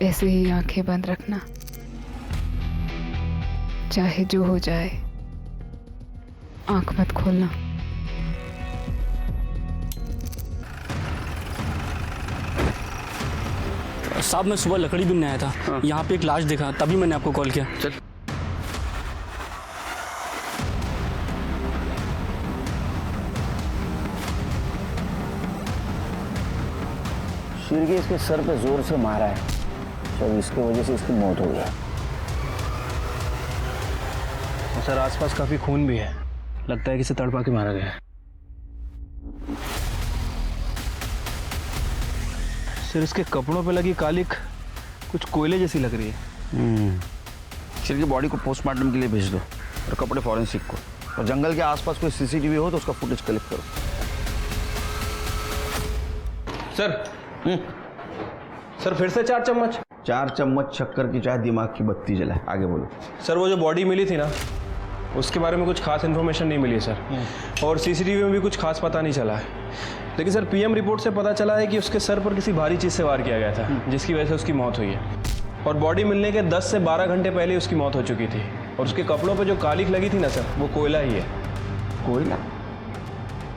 ऐसे ही आंखें बंद रखना, चाहे जो हो जाए आंख मत खोलना। साहब मैं सुबह लकड़ी बीनने आया था, यहाँ पे एक लाश देखा, तभी मैंने आपको कॉल किया। चल। शिरके इसके सर पे जोर से मारा है, शायद इसकी वजह से इसकी मौत हो गई। सर आसपास काफी खून भी है, लगता है कि इसे तड़पा के मारा गया है। सर इसके कपड़ों पे लगी कालिक कुछ कोयले जैसी लग रही है। शिरके बॉडी को पोस्टमार्टम के लिए भेज दो और कपड़े फॉरेंसिक को, और जंगल के आसपास कोई सीसीटीवी हो तो उसका फुटेज कलेक्ट करो। सर सर फिर से 4 चम्मच। 4 चम्मच शक्कर की चाय दिमाग की बत्ती जलाए। आगे बोलो। सर वो जो बॉडी मिली थी ना, उसके बारे में कुछ खास इन्फॉर्मेशन नहीं मिली है सर, और सीसीटीवी में भी कुछ खास पता नहीं चला है। लेकिन सर पीएम रिपोर्ट से पता चला है कि उसके सर पर किसी भारी चीज़ से वार किया गया था, जिसकी वजह से उसकी मौत हुई है। और बॉडी मिलने के 10 से 12 घंटे पहले ही उसकी मौत हो चुकी थी, और उसके कपड़ों पर जो कालिक लगी थी ना सर, वो कोयला ही है। कोयला?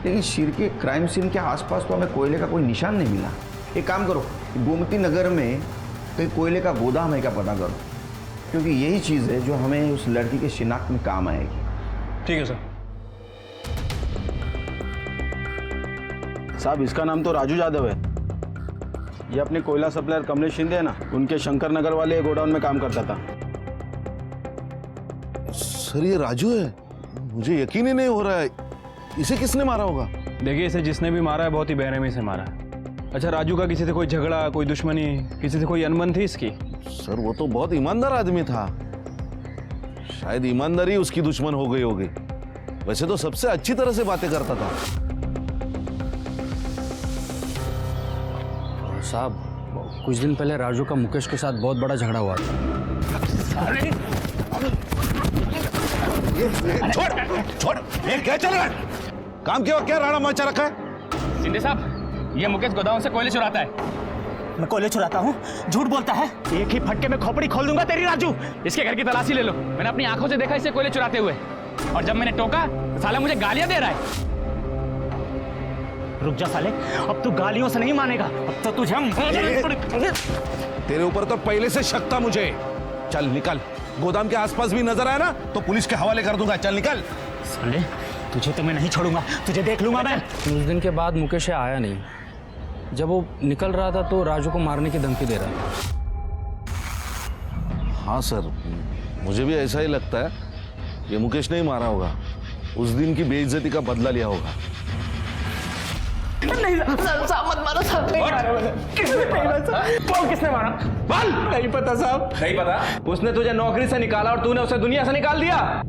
लेकिन शिरके क्राइम सीन के आसपास तो हमें कोयले का कोई निशान नहीं मिला। एक काम करो, गोमती नगर में कहीं कोयले का गोदाम है क्या पता करो, क्योंकि यही चीज़ है जो हमें उस लड़की के शिनाख्त में काम आएगी। ठीक है सर। साहब इसका नाम तो राजू यादव है। ये अपने कोयला सप्लायर कमलेश शिंदे है ना, उनके शंकर नगर वाले गोडाउन में काम करता था। सर ये राजू है? मुझे यकीन ही नहीं हो रहा है, इसे किसने मारा होगा? देखिए इसे जिसने भी मारा है बहुत ही बेरहमी से मारा है। अच्छा राजू का किसी से कोई झगड़ा, कोई दुश्मनी, किसी से कोई अनबन थी इसकी? सर वो तो बहुत ईमानदार आदमी था, शायद ईमानदारी उसकी दुश्मन हो गई होगी। वैसे तो सबसे अच्छी तरह से बातें करता था। साहब कुछ दिन पहले राजू का मुकेश के साथ बहुत बड़ा झगड़ा हुआ था। छोड़ ये क्या चल रहा है? काम के वक्त क्या राणा मचा रखा है? शिंदे साहब ये मुकेश गोदाम से कोयले चुराता है। मैं कोयले चुराता हूँ? झूठ बोलता है। एक ही फटके में खोपड़ी खोल दूंगा तेरी राजू। इसके घर की तलाशी ले लो, मैंने अपनी आंखों से देखा इसे कोयले चुराते हुए, और जब मैंने टोका तो साला मुझे गालियां दे रहा है। रुक जा साले, अब तू गालियों से नहीं मानेगा, अब तो तुझे तेरे ऊपर तो पहले से शक था मुझे। चल निकल, गोदाम के आसपास भी नजर आया ना तो पुलिस के हवाले कर दूंगा। चल निकल। साले तुझे तो मैं नहीं छोड़ूंगा, तुझे देख लूंगा मैं। उस दिन के बाद मुकेश आया नहीं। जब वो निकल रहा था तो राजू को मारने की धमकी दे रहा था। हाँ सर, मुझे भी ऐसा ही लगता है, ये मुकेश नहीं मारा होगा, उस दिन की बेइज्जती का बदला लिया होगा। नहीं साहब मत मारो साहब, नहीं मारा मैंने। किसने मारा? बोल। नहीं पता साहब। नहीं पता? उसने तुझे नौकरी से निकाला और तूने उसे दुनिया से निकाल दिया।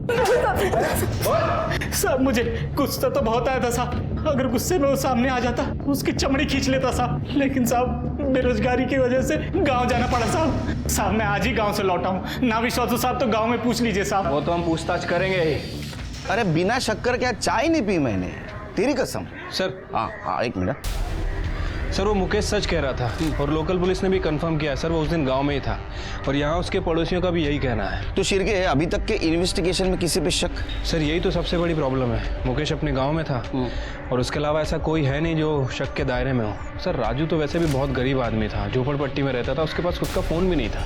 साहब मुझे गुस्सा तो बहुत आया था साहब, अगर गुस्से में वो सामने आ जाता उसकी चमड़ी खींच लेता साहब, लेकिन साहब बेरोजगारी की वजह से गांव जाना पड़ा साहब। साहब मैं आज ही गांव से लौटा हूँ, ना विश्वास हो साहब तो गांव में पूछ लीजिए साहब। वो तो हम पूछताछ करेंगे ही। अरे बिना शक्कर क्या चाय नहीं पी मैंने, तेरी कसम। सर हाँ एक मिनट। सर वो मुकेश सच कह रहा था, और लोकल पुलिस ने भी कंफर्म किया सर, वो उस दिन गांव में ही था, और यहाँ उसके पड़ोसियों का भी यही कहना है। तो शिरके अभी तक के इन्वेस्टिगेशन में किसी पे शक? सर यही तो सबसे बड़ी प्रॉब्लम है, मुकेश अपने गांव में था और उसके अलावा ऐसा कोई है नहीं जो शक के दायरे में हो। सर राजू तो वैसे भी बहुत गरीब आदमी था, झोपड़पट्टी में रहता था, उसके पास खुद का फोन भी नहीं था।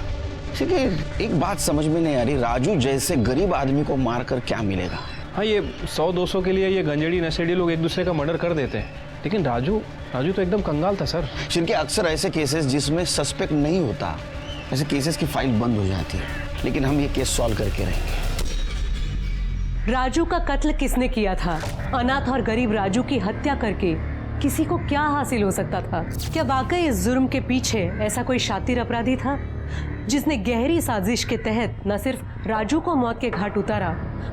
ठीक है, एक बात समझ में नहीं आ रही, राजू जैसे गरीब आदमी को मारकर क्या मिलेगा? हाँ ये 100-200 के लिए ये गंजेड़ी नशेड़ी लोग एक दूसरे का मर्डर कर देते हैं, लेकिन राजू तो एकदम कंगाल था सर। शिरके अक्सर ऐसे केसेस जिसमें सस्पेक्ट नहीं होता, ऐसे केसेस की फाइल बंद हो जाती है, लेकिन हम ये केस सॉल्व करके रहेंगे। राजू का कत्ल किसने किया था? अनाथ और गरीब राजू की हत्या करके किसी को क्या हासिल हो सकता था? क्या वाकई इस जुर्म के पीछे ऐसा कोई शातिर अपराधी था जिसने गहरी साजिश के तहत न सिर्फ राजू को मौत के घाट उतारा,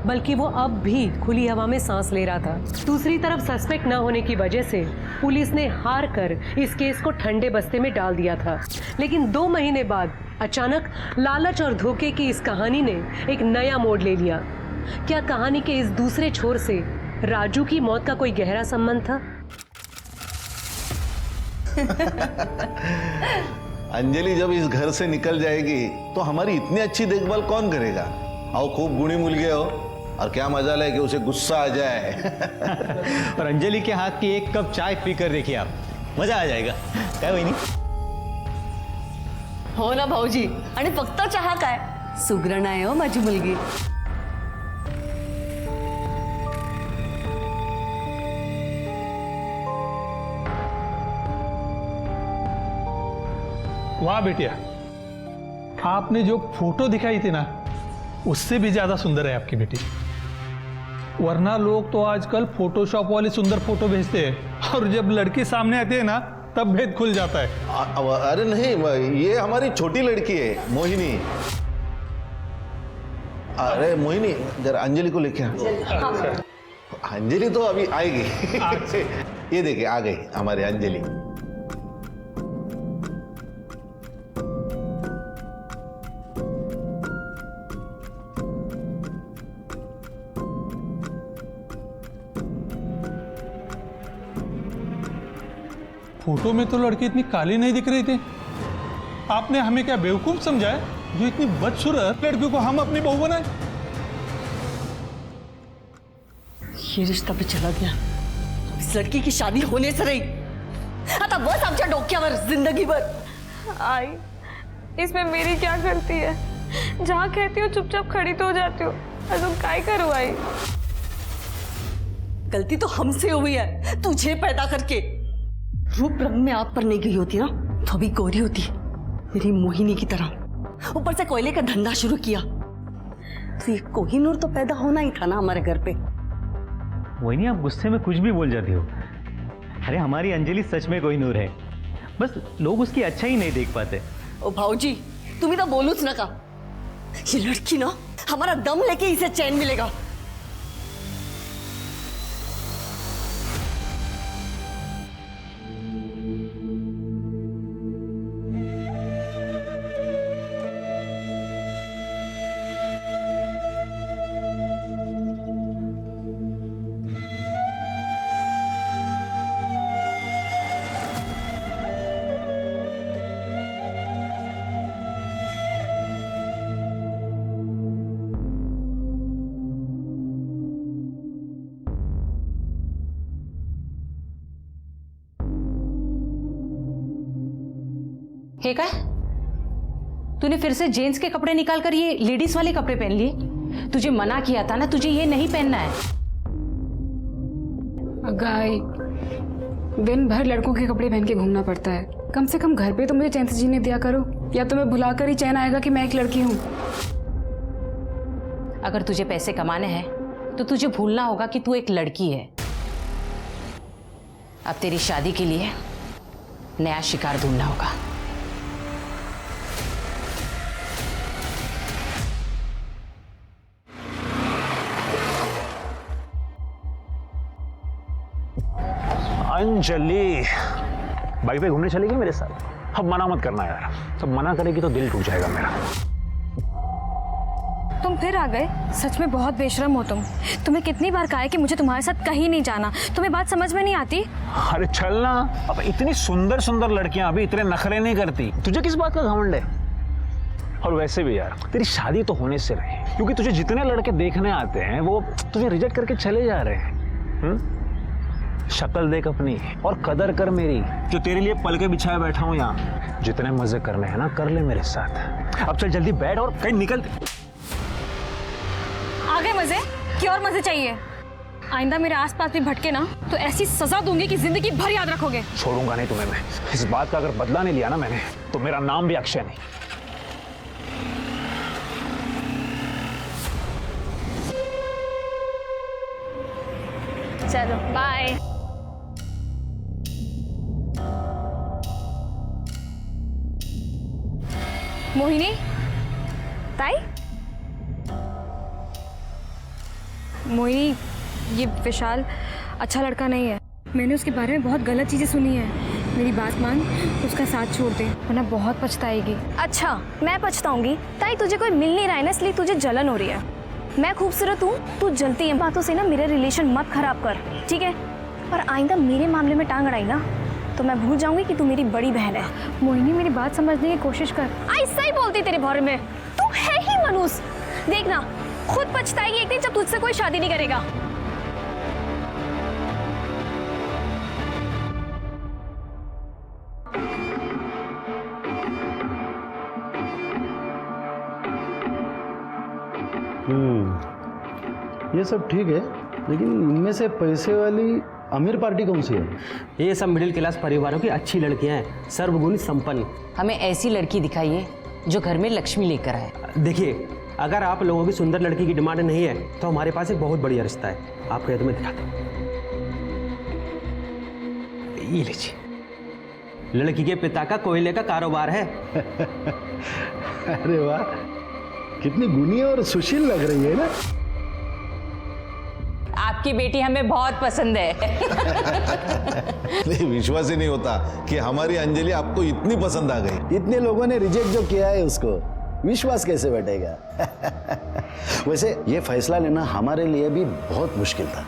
बल्कि वो अब भी खुली हवा में सांस ले रहा था। दूसरी तरफ सस्पेक्ट न होने की वजह से पुलिस ने हार कर इस केस को ठंडे बस्ते में डाल दिया था। लेकिन 2 महीने बाद अचानक लालच और धोखे की इस कहानी ने एक नया मोड़ ले लिया। क्या कहानी के इस दूसरे छोर से राजू की मौत का कोई गहरा संबंध था? अंजलि जब इस घर से निकल जाएगी तो हमारी इतनी अच्छी देखभाल कौन करेगा? आओ, खूब गुणी मुल गए हो, और क्या मजा है कि उसे गुस्सा आ जाए। और अंजलि के हाथ की एक कप चाय पीकर देखिए आप, मजा आ जाएगा। काय वहिनी? हो ना भाऊजी, आणि फक्त चहा काय, सुगरण आहे हो माझी मुलगी. वाह बेटिया, आपने जो फोटो दिखाई थी ना, उससे भी ज्यादा सुंदर है आपकी बेटी। वरना लोग तो आजकल फोटोशॉप वाले सुंदर फोटो भेजते हैं, और जब लड़की सामने आती है ना, तब भेद खुल जाता है। अरे नहीं, ये हमारी छोटी लड़की है, मोहिनी। अरे मोहिनी, जरा अंजलि को लेके आ। अंजलि तो अभी आएगी। ये देखिए, आ गई हमारी अंजलि। फोटो में तो लड़की इतनी काली नहीं दिख रही थी। आपने हमें क्या बेवकूफ समझा है जो इतनी बदसूरत लड़कियों को हम अपनी बहू बनाए? ये रिश्ता भी चला गया, इस लड़की की शादी होने से रही आता बस आमच्या डोक्यावर जिंदगीभर. आई, इसमें मेरी क्या गलती है? जहाँ कहती हो चुपचाप खड़ी तो हो जाती हो, अजून काय करूँ आई? गलती तो हमसे हुई है, तुझे पैदा करके. रूप रंग में आप पर नहीं गई होती ना, तो अभी गोरी होती मेरी मोहिनी की तरह. ऊपर से कोयले का धंधा शुरू किया, तो ये कोहिनूर तो पैदा होना ही था ना हमारे घर पे. वही आप गुस्से में कुछ भी बोल जाती हो. अरे हमारी अंजलि सच में कोहिनूर है, बस लोग उसकी अच्छा ही नहीं देख पाते. ओ भाऊजी, तुम्ही तो बोलूच नका. ये लड़की ना, हमारा दम लेके इसे चैन मिलेगा. हे काय, तूने फिर से जेंट्स के कपड़े निकालकर ये लेडीज वाले कपड़े पहन लिए? तुझे मना किया था ना, तुझे ये नहीं पहनना है. गाय, दिन भर लड़कों के कपड़े पहन के घूमना पड़ता है. कम से कम घर पे तो मुझे चैन से जीने दिया करो, या तो मैं भुला कर ही चैन आएगा कि मैं एक लड़की हूँ. अगर तुझे पैसे कमाने हैं तो तुझे भूलना होगा कि तू एक लड़की है. अब तेरी शादी के लिए नया शिकार ढूंढना होगा. अंजलि, बाइक पे घूमने चलेगी मेरे साथ? अब मना मत करना यार, जब मना करेगी तो दिल टूट जाएगा मेरा. तुम फिर आ गए? सच में बहुत बेशरम हो तुम. तुम्हें कितनी बार कहा है कि मुझे तुम्हारे साथ कहीं नहीं जाना? तुम्हें बात समझ में नहीं आती? अरे चल ना, अब इतनी सुंदर सुंदर लड़कियां अभी इतने नखरे नहीं करती, तुझे किस बात का घमंड है? और वैसे भी यार, तेरी शादी तो होने से रही, क्योंकि तुझे जितने लड़के देखने आते हैं वो तुझे रिजेक्ट करके चले जा रहे हैं. शक्ल देख अपनी और कदर कर मेरी, जो तेरे लिए पल के बिछाए बैठा हूं यहाँ. जितने मजे करने हैं ना, कर ले मेरे साथ. अब चल जल्दी बैठ और कहीं निकल. आ गए मजे? क्या और मजे चाहिए? आइंदा मेरे आसपास भी भटके ना, तो ऐसी सजा दूंगी कि जिंदगी भर याद रखोगे. छोड़ूंगा नहीं तुम्हें मैं. इस बात का अगर बदला नहीं लिया ना मैंने, तो मेरा नाम भी अक्षय नहीं. चलो बाय. मोहिनी ताई, मोहिनी, ये विशाल अच्छा लड़का नहीं है. मैंने उसके बारे में बहुत गलत चीज़ें सुनी है. मेरी बात मान, उसका साथ छोड़ दे, वरना बहुत पछताएगी. अच्छा, मैं पछताऊंगी? ताई, तुझे कोई मिल नहीं रहा है ना, इसलिए तुझे जलन हो रही है. मैं खूबसूरत हूँ, तू जलती है. बातों से ना मेरे रिलेशन मत खराब कर, ठीक है? और आइंदा मेरे मामले में टांग अड़ाई ना, तो तो मैं भूल जाऊंगी कि तू मेरी बड़ी बहन है। मोहिनी मेरी बात समझने की कोशिश कर। ऐसा ही बोलती तेरे बारे में, तू है ही मनूस। देखना खुद पछताएगी एक दिन जब तुझसे कोई शादी नहीं करेगा। ये सब ठीक है, लेकिन इनमें से पैसे वाली अमीर पार्टी कौन सी है? ये सब मिडिल क्लास परिवारों की अच्छी लड़कियां हैं, सर्वगुण संपन्न। हमें ऐसी लड़की दिखाइए जो घर में लक्ष्मी लेकर आए। देखिए, अगर आप लोगों की सुंदर लड़की की डिमांड नहीं है तो हमारे पास एक बहुत बढ़िया रिश्ता है। आप कहे तो मैं दिखाता हूँ। ये लीजिए, लड़की के पिता का कोयले का कारोबार है। अरे वाह, कितनी गुनी और सुशील लग रही है ना। आपकी बेटी हमें बहुत पसंद है। नहीं, विश्वास ही नहीं होता कि हमारी अंजलि आपको इतनी पसंद आ गई। इतने लोगों ने रिजेक्ट जो किया है उसको विश्वास कैसे बैठेगा? वैसे ये फैसला लेना हमारे लिए भी बहुत मुश्किल था।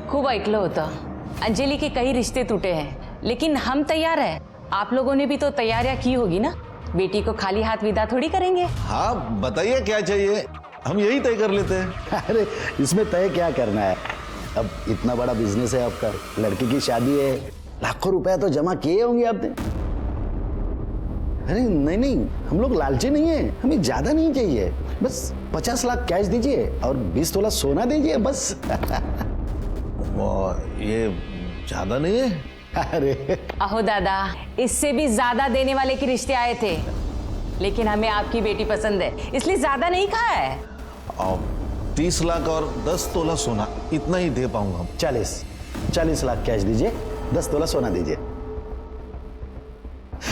खूब ऐकलं होतं, अंजलि के कई रिश्ते टूटे हैं, लेकिन हम तैयार हैं। आप लोगों ने भी तो तैयारियां की होगी ना। बेटी को खाली हाथ विदा थोड़ी करेंगे। हाँ, बताइए क्या चाहिए, हम यही तय कर लेते हैं। अरे इसमें तय क्या करना है, अब इतना बड़ा बिजनेस है आपका, लड़की की शादी है, लाखों रुपया तो जमा किए होंगे आपने। अरे नहीं, हम लोग लालची नहीं है, हमें ज्यादा नहीं चाहिए, बस 50 लाख कैश दीजिए और 20 तोला सोना दीजिए बस। ये ज्यादा नहीं है? अरे अहो दादा, इससे भी ज्यादा देने वाले के रिश्ते आए थे, लेकिन हमें आपकी बेटी पसंद है, इसलिए ज्यादा नहीं कहा है। 30 लाख और 10 तोला सोना, इतना ही दे पाऊंगा। 40 लाख कैश दीजिए, 10 तोला सोना दीजिए।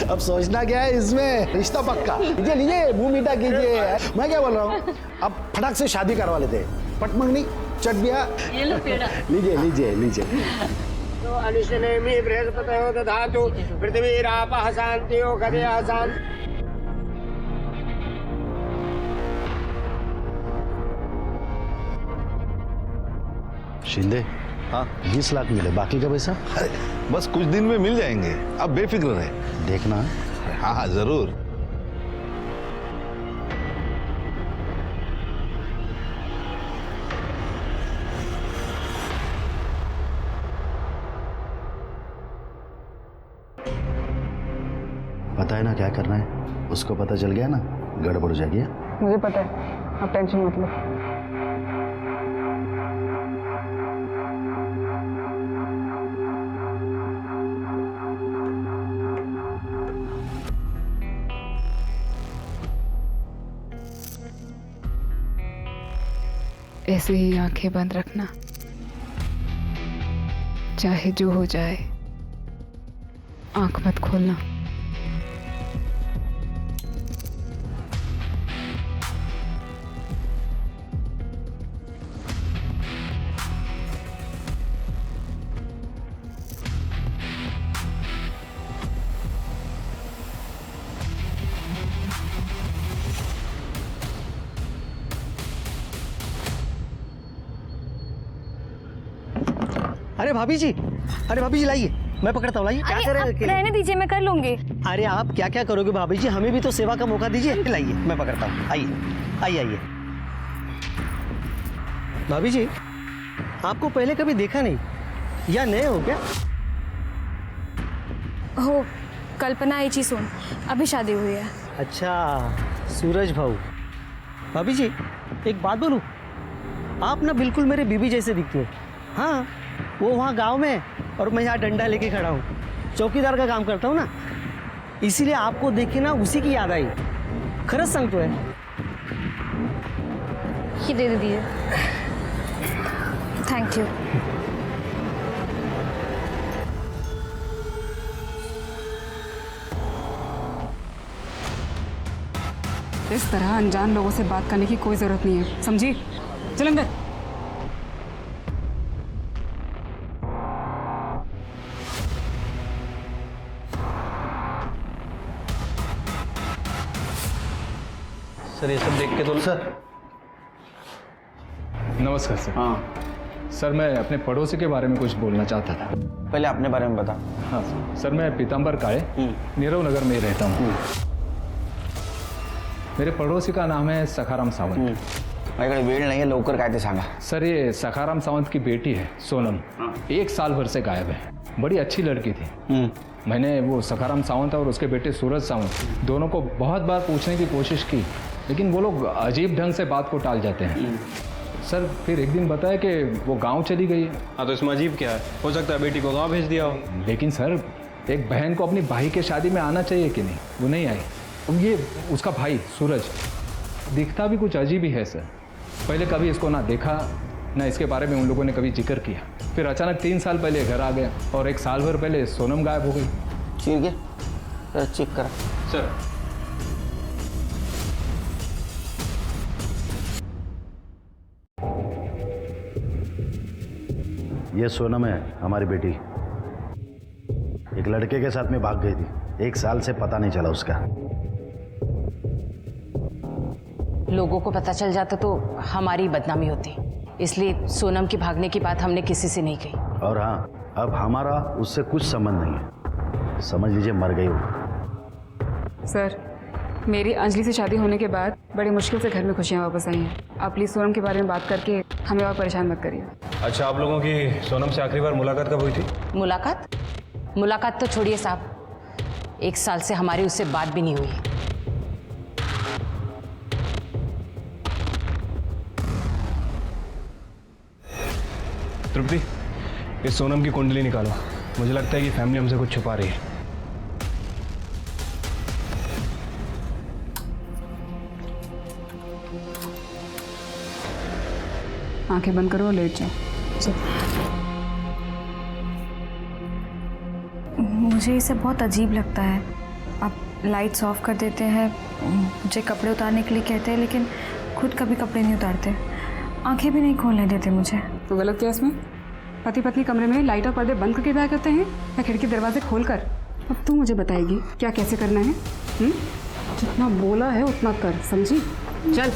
अब सोचना क्या है इसमें, रिश्ता पक्का। लीजिए, मुंह मीठा कीजिए। मैं क्या बोल रहा हूँ, अब फटाक से शादी करवा लेते। पटमंगनी चट दिया, लीजिए। तो अनुशनेमि बृहस्पतयो दधातु पृथ्वीरापः शान्तियो गदया शान्ति। शिंदे, हाँ 20 लाख मिले, बाकी का पैसा? अरे बस कुछ दिन में मिल जाएंगे, आप बेफिक्र रहे। देखना। हाँ जरूर। पता है ना क्या करना है, उसको पता चल गया ना गड़बड़ हो जाएगी। मुझे पता है, आप टेंशन मत लो। ऐसे ही आंखें बंद रखना, चाहे जो हो जाए, आंख मत खोलना। अरे भाभी जी लाइए, मैं पकड़ता हूँ, लाइए। क्या कर रहे हैं? रहने दीजिए, मैं कर लूंगी। अरे आप क्या क्या करोगे भाभी जी, हमें भी तो सेवा का मौका दीजिए। लाइए, मैं पकड़ता हूँ, आइए। भाभी जी, आपको पहले कभी देखा नहीं, या नए हो क्या? हो, कल्पना एची सोन, अभी शादी हुई है। अच्छा, सूरज भाऊ। भाभी जी, एक बात बोलूं, आप ना बिल्कुल मेरे बीबी जैसे दिखती हो। हाँ, वो वहाँ गांव में और मैं यहाँ डंडा लेके खड़ा हूँ, चौकीदार का काम करता हूँ ना, इसीलिए आपको देखे ना उसी की याद आई। खरंच सांगतोय। ये दे दीजिए। Thank you. इस तरह अनजान लोगों से बात करने की कोई जरूरत नहीं है, समझी? चल अंदर। सर ये सब देख के तो सर नमस्कार सर। हाँ, सर मैं अपने पड़ोसी के बारे में कुछ बोलना चाहता था। पहले अपने बारे में बता। हाँ सर, मैं पीताम्बर काळे नीरव नगर में रहता हूँ। मेरे पड़ोसी का नाम है सखाराम सावंत। माझ्याकडे वेळ नाही आहे, लवकर काय ते सांगा। सर ये सखाराम सावंत की बेटी है सोनम, 1 साल भर से गायब है। बड़ी अच्छी लड़की थी। मैंने वो सखाराम सावंत और उसके बेटे सूरज सावंत दोनों को बहुत बार पूछने की कोशिश की, लेकिन वो लोग अजीब ढंग से बात को टाल जाते हैं। सर फिर एक दिन बताया कि वो गांव चली गई है। हाँ तो इसमें अजीब क्या है? हो सकता है बेटी को गांव भेज दिया हो। लेकिन सर एक बहन को अपनी भाई के शादी में आना चाहिए कि नहीं? वो नहीं आई। अब ये उसका भाई सूरज दिखता भी कुछ अजीब ही है सर। पहले कभी इसको ना देखा ना इसके बारे में उन लोगों ने कभी जिक्र किया। फिर अचानक 3 साल पहले घर आ गया और 1 साल भर पहले सोनम गायब हो गई। ठीक है, जरा चेक करा। सर ये सोनम है, हमारी बेटी। एक लड़के के साथ में भाग गई थी, 1 साल से पता नहीं चला उसका। लोगों को पता चल जाता तो हमारी बदनामी होती, इसलिए सोनम की भागने की बात हमने किसी से नहीं कही। और हाँ, अब हमारा उससे कुछ संबंध नहीं है, समझ लीजिए मर गई वो। सर मेरी अंजलि से शादी होने के बाद बड़ी मुश्किल से घर में खुशियाँ वापस आई हैं। आप प्लीज़ सोनम के बारे में बात करके हमें और परेशान मत करिए। अच्छा, आप लोगों की सोनम से आखिरी बार मुलाकात कब हुई थी? मुलाकात तो छोड़िए साहब, 1 साल से हमारी उससे बात भी नहीं हुई। तृप्ति, इस सोनम की कुंडली निकालो। मुझे लगता है कि फैमिली हमसे कुछ छुपा रही है। आंखें बंद करो और लेट जाओ। मुझे इसे बहुत अजीब लगता है। आप लाइट्स ऑफ कर देते हैं, मुझे कपड़े उतारने के लिए कहते हैं, लेकिन खुद कभी कपड़े नहीं उतारते, आंखें भी नहीं खोलने देते मुझे। तो गलत क्या इसमें? पति पत्नी कमरे में लाइट और पर्दे बंद करके क्या करते हैं या खिड़की दरवाजे खोल कर? अब तू मुझे बताएगी क्या कैसे करना है? जितना बोला है उतना कर, समझी? चल।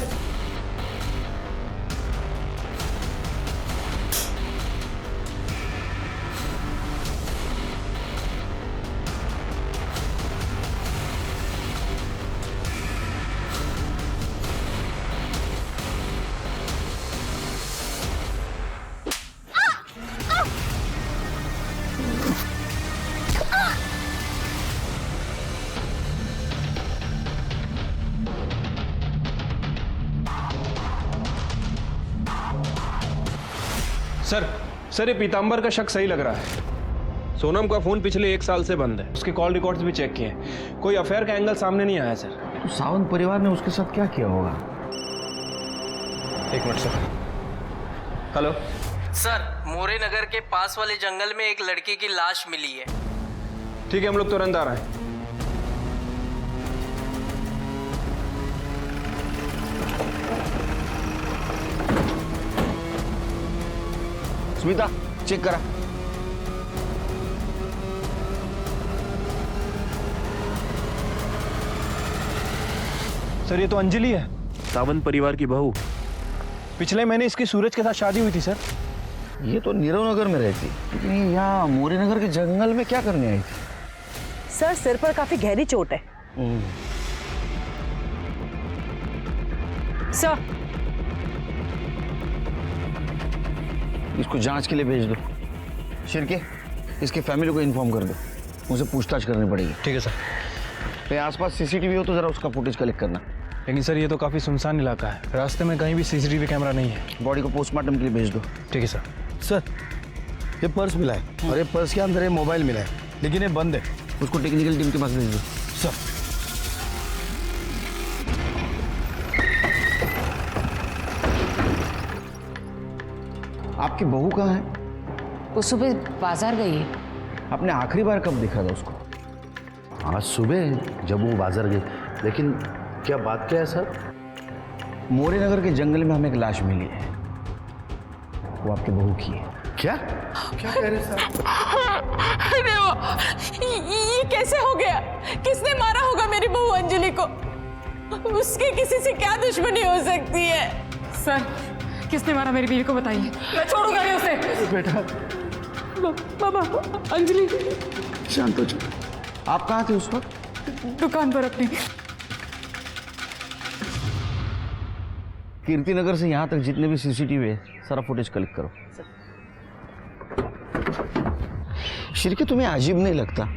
सर ये पीताम्बर का शक सही लग रहा है। सोनम का फोन पिछले 1 साल से बंद है। उसके कॉल रिकॉर्ड्स भी चेक किए हैं, कोई अफेयर का एंगल सामने नहीं आया सर। तो सावंत परिवार ने उसके साथ क्या किया होगा? 1 मिनट सर। हेलो सर, मोरे नगर के पास वाले जंगल में एक लड़की की लाश मिली है। ठीक है, हम लोग तुरंत आ रहे हैं। स्मिता, चेक करा। सर ये तो अंजलि है, सावंत परिवार की बहू। पिछले महीने इसकी सूरज के साथ शादी हुई थी सर। ये तो नीरव नगर में रहती, लेकिन ये यहाँ मोरे नगर के जंगल में क्या करने आई थी? सर सिर पर काफी गहरी चोट है। सर इसको जांच के लिए भेज दो। शिरके, इसके फैमिली को इन्फॉर्म कर दो, मुझे पूछताछ करनी पड़ेगी। ठीक है सर। कहीं आसपास सीसीटीवी हो तो जरा उसका फुटेज कलेक्ट करना। लेकिन सर ये तो काफ़ी सुनसान इलाका है, रास्ते में कहीं भी सीसीटीवी कैमरा नहीं है। बॉडी को पोस्टमार्टम के लिए भेज दो। ठीक है सर। सर ये पर्स मिला है और ये पर्स के अंदर ये मोबाइल मिला है, लेकिन ये बंद है। उसको टेक्निकल टीम के पास भेज दो। सर आपकी बहू कहाँ है? वो सुबह बाजार गई है। आपने आखिरी बार कब देखा था उसको? आज सुबह जब वो बाजार गई, लेकिन क्या बात क्या है सर? मोरे नगर के जंगल में हमें एक लाश मिली है, वो आपकी बहू की है। क्या क्या कह रहे सर? अरे ये कैसे हो गया? किसने मारा होगा मेरी बहू अंजलि को? उसकी किसी से क्या दुश्मनी हो सकती है? सर किसने मारा मेरी बीवी को बताइए, मैं छोड़ूंगा नहीं उसे। बेटा बाबा, अंजलि। शांत हो जाओ। आप कहाँ थे उस वक्त? दुकान पर अपनी। कीर्ति नगर से यहाँ तक जितने भी सीसीटीवी है सारा फुटेज कलेक्ट करो। शिरके, तुम्हें अजीब नहीं लगता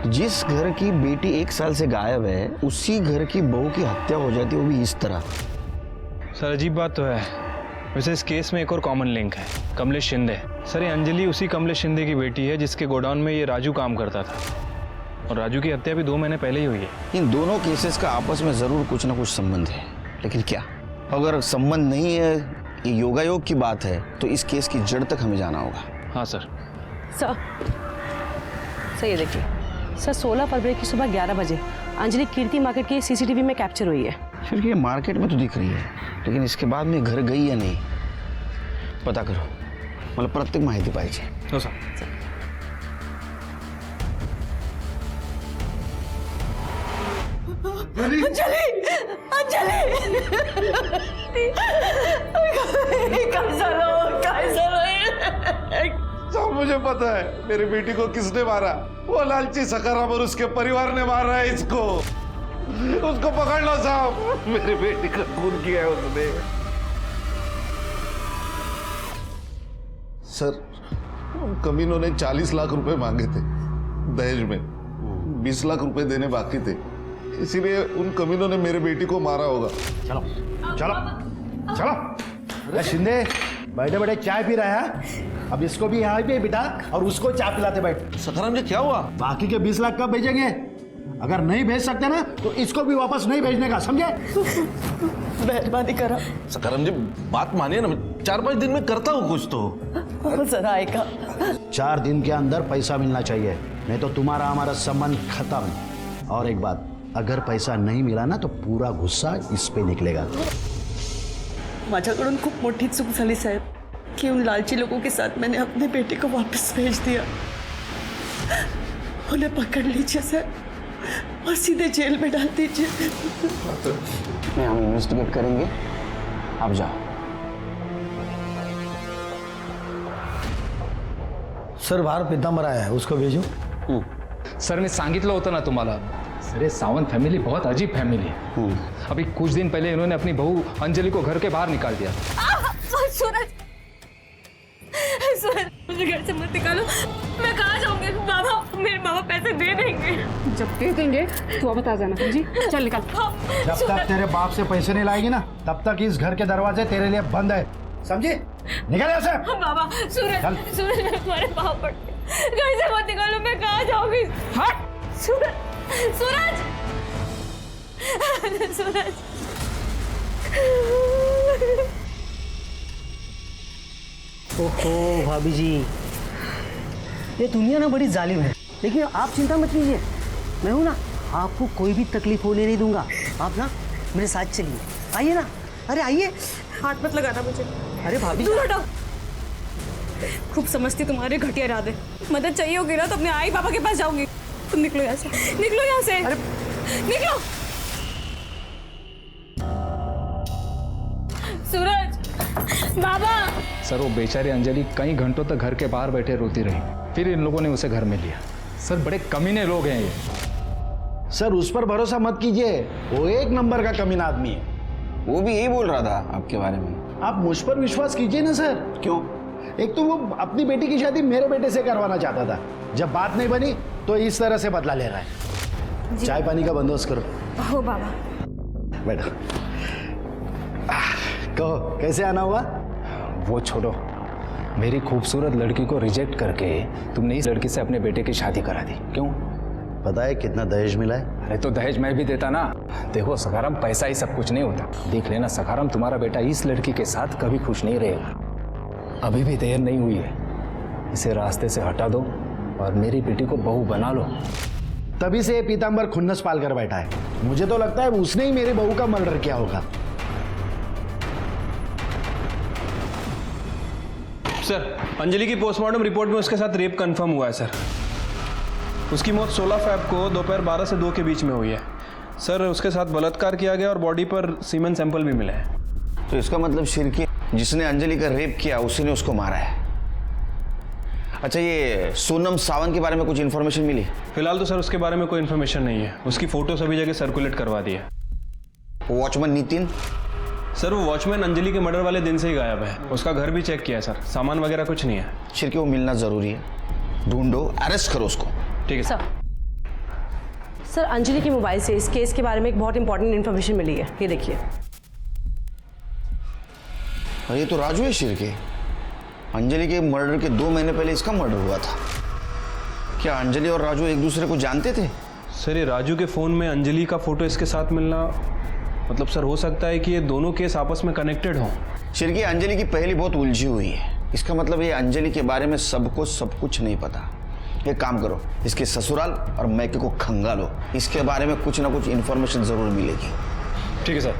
जिस घर की बेटी 1 साल से गायब है उसी घर की बहू की हत्या हो जाती है, वो भी इस तरह? सर अजीब बात तो है। वैसे इस केस में एक और कॉमन लिंक है, कमलेश शिंदे। सर ये अंजलि उसी कमलेश शिंदे की बेटी है जिसके गोडाउन में ये राजू काम करता था, और राजू की हत्या भी 2 महीने पहले ही हुई है। इन दोनों केसेस का आपस में जरूर कुछ ना कुछ संबंध है, लेकिन क्या? अगर संबंध नहीं है, ये योगायोग की बात है, तो इस केस की जड़ तक हमें जाना होगा। हाँ सर। सर ये देखिए सर, 16 फरवरी की सुबह 11 बजे अंजलि कीर्ति मार्केट की सीसीटीवी में कैप्चर हुई है। फिर ये मार्केट में तो दिख रही है, लेकिन इसके बाद में घर गई या नहीं पता करो, मतलब प्रत्येक माहिती पाहिजे। हो सर। अंजलि, सब मुझे पता है मेरी बेटी को किसने मारा। वो लालची सखाराम और उसके परिवार ने मारा है इसको। उसको पकड़ लो साहब, मेरी बेटी का खून किया है उसने। सर उन कमीनों ने 40 लाख रुपए मांगे थे दहेज में, 20 लाख रुपए देने बाकी थे, इसीलिए उन कमीनों ने मेरे बेटी को मारा होगा। चलो चलो चलो। अरे शिंदे, बैठे बैठे चाय पी रहा है, अब इसको भी यहाँ पे बिठा और उसको चाय पिलाते बैठ। सखाराम जी क्या हुआ? बाकी के 20 लाख कब भेजेंगे? अगर नहीं भेज सकते ना तो इसको भी वापस नहीं भेजने का, समझे? मेहरबानी करा। सखाराम जी बात मानिए ना, 4-5 दिन में करता हूँ कुछ तो। जरा आएगा। 4 दिन के अंदर पैसा मिलना चाहिए, नहीं तो तुम्हारा हमारा संबंध खत्म। और एक बात, अगर पैसा नहीं मिला ना तो पूरा गुस्सा इस पे निकलेगा। माझ्याकडून खूप मोठी चूक झाली साहेब कि उन लालची लोगों के साथ मैंने अपने बेटे को वापस भेज दिया। उन्हें पकड़ लीजिए सर और सीधे जेल में डाल दीजिए। हम इन्वेस्टिगेट करेंगे, आप जाओ। सर बाहर पीतांबर आया है, उसको भेजो। सर मी सांगितलं होतं ना तुम्हाला, अरे सावंत फैमिली बहुत अजीब फैमिली है। अभी कुछ दिन पहले इन्होंने अपनी बहू अंजलि को घर के बाहर निकाल दिया। सूरज, सूरज मुझे घर से मत निकालो, मैं कहाँ जाऊंगी? बाबा, मेरे बाबा पैसे दे देंगे। जब दे देंगे तो अब बता जाना जी। चल निकल। जब तक तेरे बाप से पैसे नहीं लाएगी ना तब तक इस घर के दरवाजे तेरे लिए बंद है, समझी? निकल यहाँ से। बाबा, सूरज, सूरज मैं तुम्हारे पाँव पड़ती, घर से मत निकालो, मैं कहाँ जाऊंगी? हट! सूरज, सूरज, सूरज। ओहो भाभी जी, ये दुनिया ना बड़ी जालिम है, लेकिन आप चिंता मत कीजिए, मैं हूं ना, आपको कोई भी तकलीफ होने नहीं दूंगा। आप ना मेरे साथ चलिए, आइए ना। अरे आइए। हाथ मत लगाना मुझे। अरे भाभी, दूर हटो। खूब समझती तुम्हारे घटिया इरादे। मदद चाहिए होगी ना तो अपने आई बाबा के पास जाऊंगी। तुम निकलो यहाँ से, निकलो यहाँ से। अरे निकलो। सूरज, बाबा। सर वो बेचारी अंजलि कई घंटों तक घर के बाहर बैठे रोती रही, फिर इन लोगों ने उसे घर में लिया। सर बड़े कमीने लोग हैं ये। सर उस पर भरोसा मत कीजिए, वो 1 नंबर का कमीना आदमी है। वो भी यही बोल रहा था आपके बारे में। आप मुझ पर विश्वास कीजिए ना सर। क्यों? एक तो वो अपनी बेटी की शादी मेरे बेटे से करवाना चाहता था, जब बात नहीं बनी तो इस तरह से बदला ले रहा है। चाय पानी का बंदोबस्त करो। हो बाबा। बैठो। कहो कैसे आना हुआ? वो छोड़ो, मेरी खूबसूरत लड़की को रिजेक्ट करके तुमने इस लड़की से अपने बेटे की शादी करा दी, क्यों? पता है कितना दहेज मिला है? अरे तो दहेज मैं भी देता ना। देखो सखाराम, पैसा ही सब कुछ नहीं होता। देख लेना सखाराम, तुम्हारा बेटा इस लड़की के साथ कभी खुश नहीं रहेगा। अभी भी देर नहीं हुई है, इसे रास्ते से हटा दो और मेरी बेटी को बहू बना लो। तभी से ये पीतांबर खुन्नस पाल कर बैठा है। मुझे तो लगता है उसने ही मेरी बहू का मर्डर किया होगा। सर अंजलि की पोस्टमार्टम रिपोर्ट में उसके साथ रेप कंफर्म हुआ है सर। उसकी मौत 16 फ़रवरी को दोपहर 12 से 2 के बीच में हुई है सर। उसके साथ बलात्कार किया गया और बॉडी पर सीमेन सैंपल भी मिले हैं। तो इसका मतलब शिरके जिसने अंजलि का रेप किया उसी ने उसको मारा है। अच्छा, ये सोनम सावंत के बारे में कुछ इन्फॉर्मेशन मिली? फिलहाल तो सर उसके बारे में कोई इन्फॉर्मेशन नहीं है। उसकी फोटो सभी जगह सर्कुलेट करवा दी है। वॉचमैन नितिन? सर वो वॉचमैन अंजलि के मर्डर वाले दिन से ही गायब है। उसका घर भी चेक किया है सर, सामान वगैरह कुछ नहीं है। शिरके वो मिलना जरूरी है, ढूंढो, अरेस्ट करो उसको। ठीक है सर। सर, अंजलि के मोबाइल से इस केस के बारे में एक बहुत इंपॉर्टेंट इन्फॉर्मेशन मिली है, ये देखिए। और ये तो राजू है शिरके। अंजलि के मर्डर के 2 महीने पहले इसका मर्डर हुआ था। क्या अंजलि और राजू एक दूसरे को जानते थे? सर ये राजू के फ़ोन में अंजलि का फोटो इसके साथ मिलना, मतलब सर हो सकता है कि ये दोनों केस आपस में कनेक्टेड हों। शिरके, अंजलि की पहली बहुत उलझी हुई है। इसका मतलब ये अंजलि के बारे में सबको सब कुछ नहीं पता। एक काम करो, इसके ससुराल और मैके को खंगालो, इसके बारे में कुछ ना कुछ इन्फॉर्मेशन जरूर मिलेगी। ठीक है सर।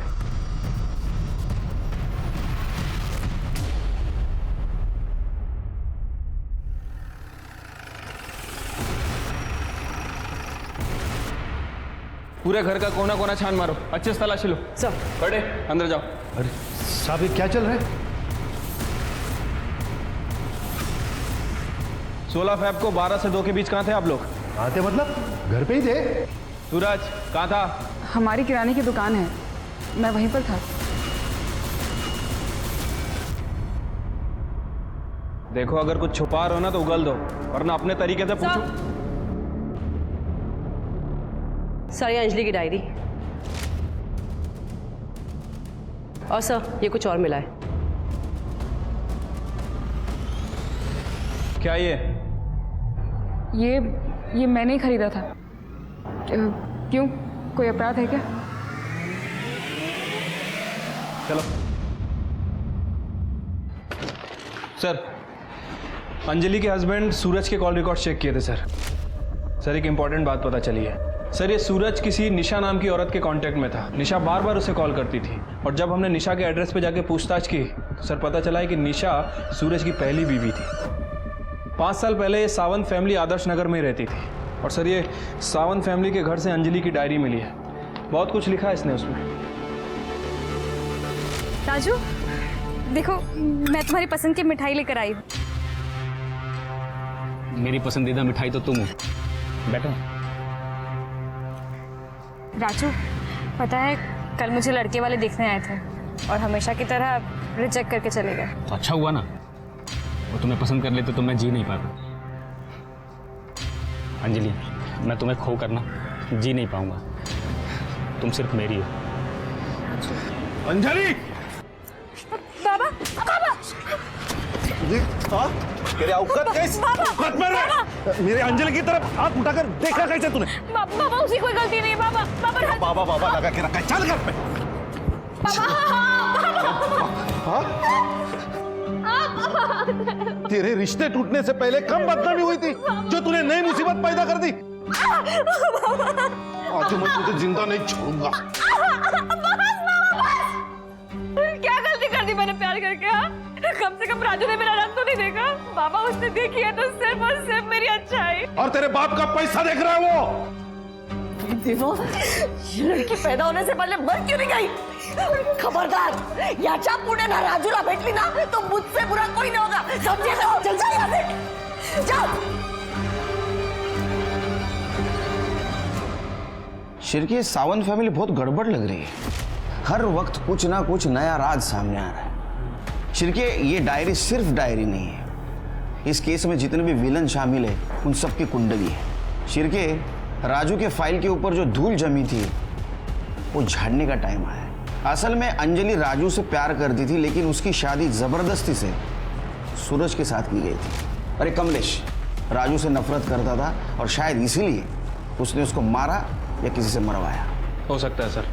पूरे घर का कोना कोना छान मारो, अच्छे से तलाशी लो। सर। बड़े अंदर जाओ। अरे साहब, ये क्या चल रहा है? 16 फ़रवरी को 12 से 2 के बीच कहाँ थे आप लोग? कहाँ थे मतलब? घर पे ही थे। सूरज कहाँ था? हमारी किराने की दुकान है, मैं वहीं पर था। देखो अगर कुछ छुपा रहे हो ना तो उगल दो, वरना अपने तरीके से पूछो। सर, ये अंजलि की डायरी। और सर, ये कुछ और मिला है। क्या ये मैंने ही खरीदा था। क्यों, कोई अपराध है क्या? चलो सर, अंजलि के हस्बैंड सूरज के कॉल रिकॉर्ड चेक किए थे सर। सर एक इंपॉर्टेंट बात पता चली है सर। ये सूरज किसी निशा नाम की औरत के कांटेक्ट में था। निशा बार बार उसे कॉल करती थी और जब हमने निशा के एड्रेस पे जाके पूछताछ की तो सर पता चला है कि निशा सूरज की पहली बीवी थी। 5 साल पहले ये सावंत फैमिली आदर्श नगर में रहती थी और सर ये सावंत फैमिली के घर से अंजलि की डायरी मिली है। बहुत कुछ लिखा है इसने उसमें। राजू देखो, मैं तुम्हारी पसंद की मिठाई लेकर आई हूँ। मेरी पसंदीदा मिठाई तो तुम हो। बैठो। राजू, पता है कल मुझे लड़के वाले देखने आए थे और हमेशा की तरह रिजेक्ट करके चले गए। तो अच्छा हुआ ना, वो तुम्हें पसंद कर लेते तो मैं जी नहीं पाता। अंजलि, मैं तुम्हें खो कर ना जी नहीं पाऊंगा। तुम सिर्फ मेरी हो। अंजलि! बाबा, बाबा! तेरे औकात कैसे? औकात में रह। मेरे अंजलि की तरफ हाथ उठाकर देखा कैसे तूने? बाबा उसकी कोई गलती नहीं है। बाबा बाबा बाबा लगा के रखा है। चल घर पे। तेरे रिश्ते टूटने से पहले कम बदनामी हुई थी जो तूने नई मुसीबत पैदा कर दी। आज मैं तुझे जिंदा नहीं छोड़ूंगा। क्या गलती कर दी मैंने प्यार करके? हाँ, कम से कम राजू ने मेरा रंग तो नहीं देखा। बाबा उसने देखी है तो सिर्फ और सिर्फ मेरी अच्छाई। और तेरे बाप का पैसा देख रहा है वो। देखो, ये लड़की पैदा होने से पहले मर क्यों नहीं गई? खबरदार, याच्या पुढे ना राजूला भेटली ना तो मुझसे बुरा कोई नहीं होगा, समझे ना? चल जा यहाँ से, जाओ। शिरके, सावंत फैमिली बहुत गड़बड़ लग रही है। हर वक्त कुछ ना कुछ नया राज सामने आ रहा है। शिरके, ये डायरी सिर्फ डायरी नहीं है। इस केस में जितने भी विलन शामिल है उन सबकी कुंडली है। शिरके, राजू के फाइल के ऊपर जो धूल जमी थी वो झाड़ने का टाइम आया है। असल में अंजलि राजू से प्यार करती थी, लेकिन उसकी शादी जबरदस्ती से सूरज के साथ की गई थी। अरे कमलेश राजू से नफरत करता था और शायद इसीलिए उसने उसको मारा या किसी से मरवाया। हो सकता है सर।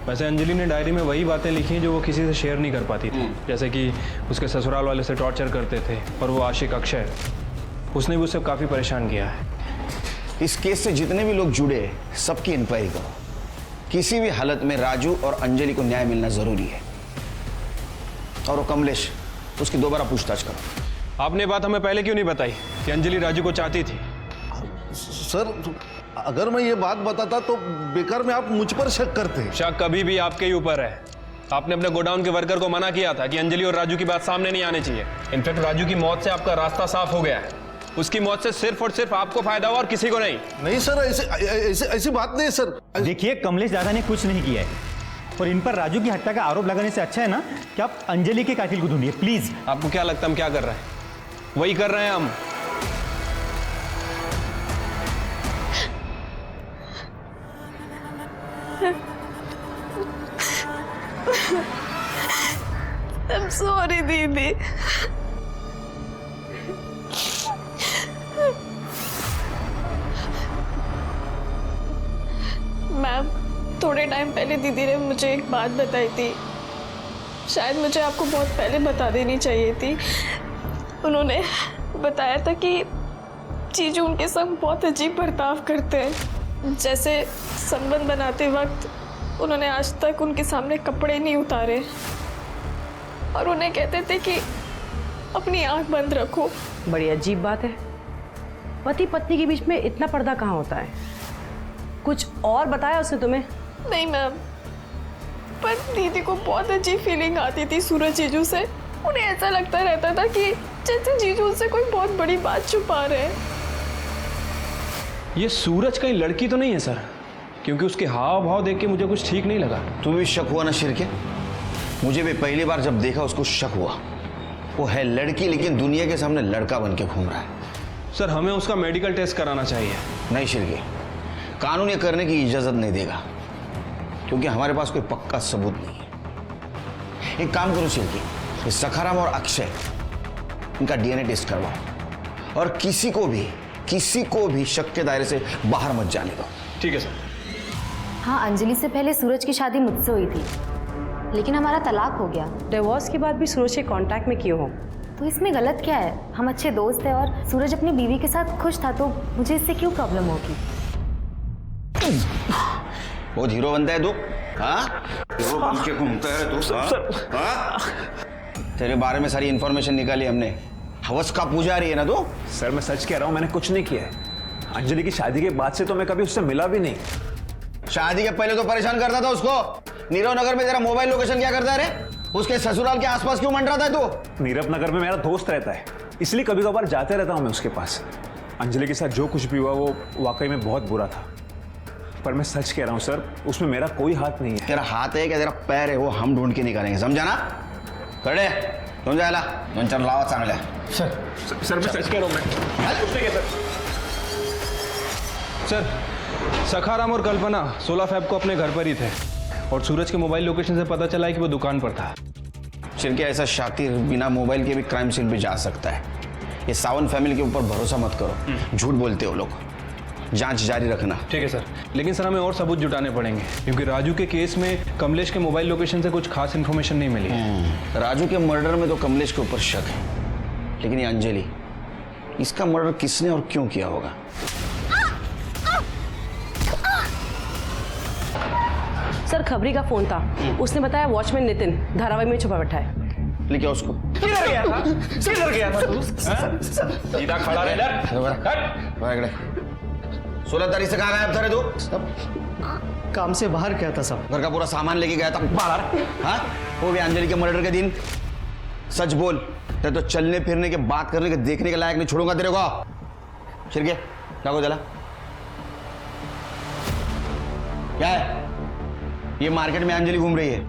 वैसे अंजलि ने डायरी में वही बातें लिखी हैं जो वो किसी से शेयर नहीं कर पाती थी। जैसे कि उसके ससुराल वाले से टॉर्चर करते थे और वो आशिक अक्षय, उसने भी उसे काफ़ी परेशान किया है। इस केस से जितने भी लोग जुड़े हैं सबकी इंक्वायरी करो। किसी भी हालत में राजू और अंजलि को न्याय मिलना जरूरी है। और वो कमलेश, उसकी दोबारा पूछताछ करो। आपने बात हमें पहले क्यों नहीं बताई कि अंजलि राजू को चाहती थी? सर, अगर मैं ये बात बताता तो बेकार में आप मुझ पर शक करते। शक कभी भी आपके ही ऊपर है। आपने अपने गोडाउन के वर्कर को मना किया था कि अंजलि और राजू की बात सामने नहीं आनी चाहिए। इनफैक्ट राजू की मौत से आपका रास्ता साफ हो गया है। उसकी मौत से सिर्फ और सिर्फ आपको फायदा हुआ और किसी को नहीं। नहीं सर, ऐसी बात नहीं है सर। देखिए, कमलेश दादा ने कुछ नहीं किया है और इन पर राजू की हत्या का आरोप लगाने से अच्छा है ना कि आप अंजलि के कातिल को ढूंढिए प्लीज। आपको क्या लगता है हम क्या कर रहे हैं? वही कर रहे हैं हम। I'm sorry दीदी। मैम, थोड़े टाइम पहले दीदी ने मुझे एक बात बताई थी, शायद मुझे आपको बहुत पहले बता देनी चाहिए थी। उन्होंने बताया था कि जीजू उनके संग बहुत अजीब बर्ताव करते हैं। जैसे संबंध बनाते वक्त उन्होंने आज तक उनके सामने कपड़े नहीं उतारे और उन्हें कहते थे कि अपनी आंख बंद रखो। बड़ी अजीब बात है, पति पत्नी के बीच में इतना पर्दा कहाँ होता है? कुछ और बताया उसने तुम्हें? नहीं मैम, पर दीदी को बहुत अजीब फीलिंग आती थी सूरज जीजू से। उन्हें ऐसा लगता रहता था कि जैसे जीजू उससे कोई बहुत बड़ी बात छुपा रहे हैं। ये सूरज कहीं लड़की तो नहीं है सर? क्योंकि उसके हाव भाव देख के मुझे कुछ ठीक नहीं लगा। तुम्हें भी शक हुआ ना शिरके? मुझे भी पहली बार जब देखा उसको शक हुआ। वो है लड़की लेकिन दुनिया के सामने लड़का बन के घूम रहा है। सर हमें उसका मेडिकल टेस्ट कराना चाहिए। नहीं शिरके, कानून ये करने की इजाजत नहीं देगा क्योंकि हमारे पास कोई पक्का सबूत नहीं है। एक काम करो शिरके, ये सखाराम और अक्षय इनका डीएनए टेस्ट करवाओ और किसी को भी शक के दायरे से बाहर मत जाने दो। ठीक है सर। हाँ, अंजलि से पहले सूरज की शादी मुझसे हुई थी, लेकिन हमारा तलाक हो गया। डिवोर्स के बाद भी सूरज के कांटेक्ट में क्यों हो? तो इसमें गलत क्या है? हम अच्छे दोस्त हैं और सूरज अपनी बीवी के साथ खुश था, तो मुझे इससे क्यों प्रॉब्लम होगी? बहुत हीरो बनता है तू, हाँ? हीरो बन के घूमता है तू, हाँ? तेरे बारे में सारी इंफॉर्मेशन निकाली हमने। हवस का पुजारी है ना तू? सर मैं सच कह रहा हूँ, मैंने कुछ नहीं किया है। अंजलि की शादी के बाद से तो मैं कभी उससे मिला भी नहीं। शादी के पहले तो परेशान करता था उसको। नीरव नगर में तेरा मोबाइल लोकेशन क्या करता है रे? उसके ससुराल के आसपास क्यों मंडरा था तू? नीरव नगर में मेरा दोस्त रहता है, इसलिए कभी कभार जाते रहता हूँ मैं उसके पास। अंजलि के साथ जो कुछ भी हुआ वो वाकई में बहुत बुरा था, पर मैं सच कह रहा हूँ सर, उसमें मेरा कोई हाथ नहीं है। तेरा हाथ है क्या तेरा पैर है वो हम ढूंढ के निकालेंगे, समझा ना? खड़े तुम जायला दोन चार लावा चांगल्या। सर मैं सच कह रहा हूँ। सर सखाराम और कल्पना 16 फ़रवरी को अपने घर पर ही थे और सूरज के मोबाइल लोकेशन से पता चला है कि वो दुकान पर था। शिरके, ऐसा शातिर बिना मोबाइल के भी क्राइम सीन पे जा सकता है। ये सावन फैमिली के ऊपर भरोसा मत करो, झूठ बोलते हो लोग। जांच जारी रखना। ठीक है सर, लेकिन सर हमें और सबूत जुटाने पड़ेंगे क्योंकि राजू के केस में कमलेश के मोबाइल लोकेशन से कुछ खास इन्फॉर्मेशन नहीं मिली। राजू के मर्डर में तो कमलेश के ऊपर शक है, लेकिन ये अंजलि, इसका मर्डर किसने और क्यों किया होगा? सर खबरी का फोन था, उसने बताया वॉचमैन नितिन धारावाही में छुपा बैठा है। लेके उसको। किधर गया था? किधर गया था तू? सीधा खड़ा रह इधर। 16 तारीख से कहाँ गायब था रे तू? काम से बाहर गया था सब। घर का पूरा सामान लेके गया था बाहर, हाँ? वो भी अंजलि के मर्डर के दिन। सच बोल, तेरे तो चलने फिरने के, बात करने के, देखने के लायक नहीं छोड़ूंगा तेरे को। शिरके जागो जला। क्या है ये? मार्केट में अंजलि घूम रही है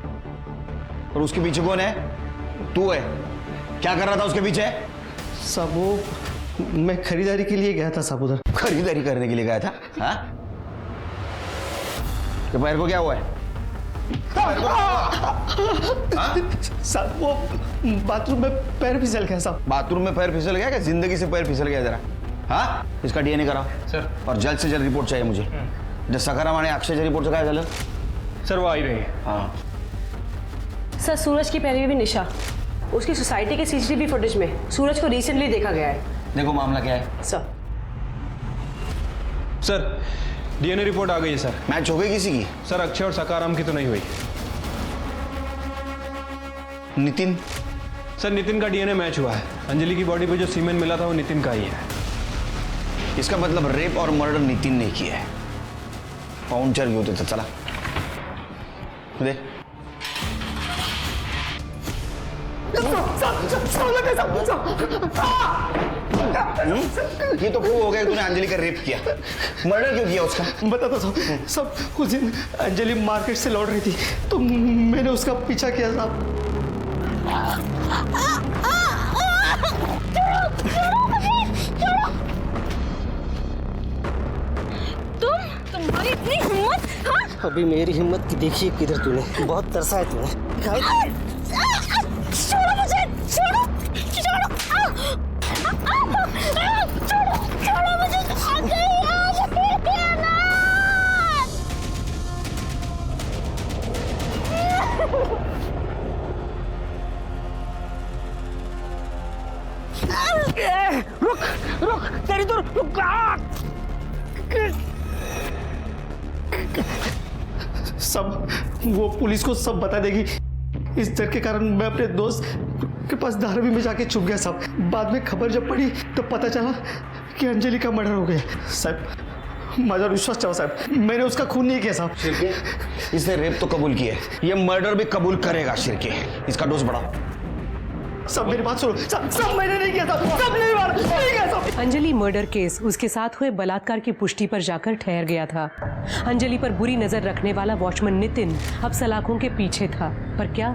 और उसके पीछे कौन है? तू है। क्या कर रहा था उसके पीछे? सब वो मैं खरीदारी के लिए गया था सब उधर। खरीदारी करने के लिए गया था, हाँ? तो पैर को क्या हुआ है? साहब वो बाथरूम में पैर फिसल गया साहब। बाथरूम में पैर फिसल गया क्या? जिंदगी से पैर फिसल गया जरा, हाँ? इसका डीएनए कराओ सर, और जल्द से जल्द रिपोर्ट चाहिए मुझे। जब सखाराम आणि अक्षय रिपोर्ट काय झालं? सर वो आई रही है। हाँ सर सूरज की पहले भी निशा, उसकी सोसाइटी के सीसीटीवी फुटेज में सूरज को रिसेंटली देखा गया है। देखो मामला क्या है सर। सर डीएनए रिपोर्ट आ गई है सर। मैच हो गई किसी की? सर अक्षय और सखाराम की तो नहीं हुई। नितिन? सर नितिन का डीएनए मैच हुआ है। अंजलि की बॉडी पे जो सीमेंट मिला था वो नितिन का ही है। इसका मतलब रेप और मर्डर नितिन ने किया है। पाउंचर घेऊ तिथं, चला दे। ये तो प्रूव हो गया तूने अंजलि का रेप किया। मर्डर क्यों किया उसका? बताता सब उस दिन अंजलि मार्केट से लौट रही थी तो मैंने उसका पीछा किया साहब। तुम्हारी इतनी हिम्मत? हाँ? अभी मेरी हिम्मत की देखिए किधर तूने, बहुत तरसा है तूने। छोड़ो मुझे, छोड़ो छोड़ो छोड़ो मुझे। रुक रुक, तेरी तो रुक। सब वो पुलिस को सब बता देगी। इस डर के कारण मैं अपने दोस्त के पास धारावी में जाके छुप गया साहब। बाद में खबर जब पड़ी तो पता चला कि अंजलि का मर्डर हो गया। साहब मुझे विश्वास चाहो साहब, मैंने उसका खून नहीं किया साहब। शिरके, इसने रेप तो कबूल किया है, ये मर्डर भी कबूल करेगा। शिरके, इसका डोज बढ़ाओ। सब मेरी बात सुनो, सब मैंने नहीं किया था, सब नहीं मारा, नहीं किया सब। अंजलि मर्डर केस उसके साथ हुए बलात्कार की पुष्टि पर जाकर ठहर गया था। अंजलि पर बुरी नजर रखने वाला वॉचमैन नितिन अब सलाखों के पीछे था। पर क्या